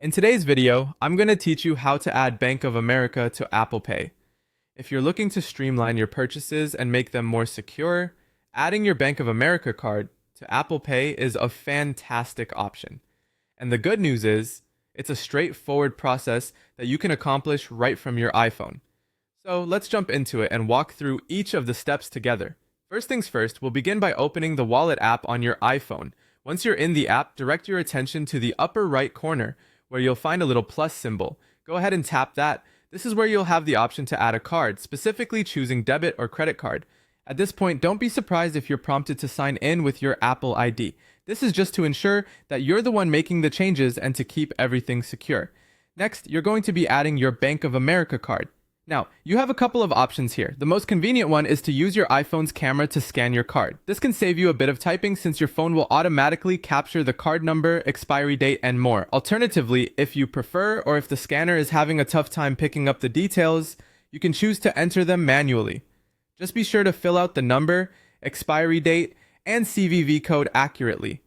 In today's video, I'm going to teach you how to add Bank of America to Apple Pay. If you're looking to streamline your purchases and make them more secure, adding your Bank of America card to Apple Pay is a fantastic option. And the good news is, it's a straightforward process that you can accomplish right from your iPhone. So let's jump into it and walk through each of the steps together. First things first, we'll begin by opening the Wallet app on your iPhone. Once you're in the app, direct your attention to the upper right corner where you'll find a little plus symbol. Go ahead and tap that. This is where you'll have the option to add a card, specifically choosing debit or credit card. At this point, don't be surprised if you're prompted to sign in with your Apple ID. This is just to ensure that you're the one making the changes and to keep everything secure. Next, you're going to be adding your Bank of America card. Now, you have a couple of options here. The most convenient one is to use your iPhone's camera to scan your card. This can save you a bit of typing since your phone will automatically capture the card number, expiry date, and more. Alternatively, if you prefer or if the scanner is having a tough time picking up the details, you can choose to enter them manually. Just be sure to fill out the number, expiry date, and CVV code accurately.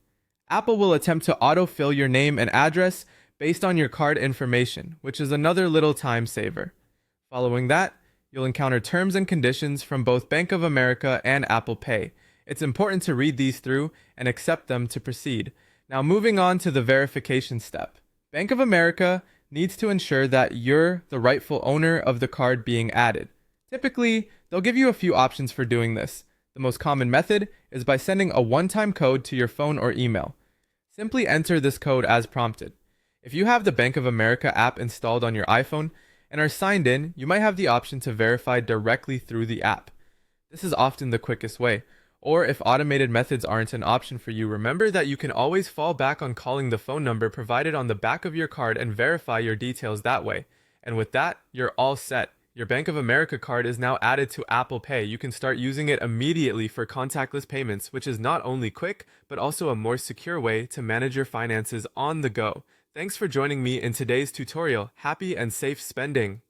Apple will attempt to autofill your name and address based on your card information, which is another little time saver. Following that, you'll encounter terms and conditions from both Bank of America and Apple Pay. It's important to read these through and accept them to proceed. Now moving on to the verification step. Bank of America needs to ensure that you're the rightful owner of the card being added. Typically, they'll give you a few options for doing this. The most common method is by sending a one-time code to your phone or email. Simply enter this code as prompted. If you have the Bank of America app installed on your iPhone, and are signed in, you might have the option to verify directly through the app. This is often the quickest way. Or if automated methods aren't an option for you, remember that you can always fall back on calling the phone number provided on the back of your card and verify your details that way. And with that, you're all set. Your Bank of America card is now added to Apple Pay. You can start using it immediately for contactless payments, which is not only quick, but also a more secure way to manage your finances on the go. Thanks for joining me in today's tutorial. Happy and safe spending!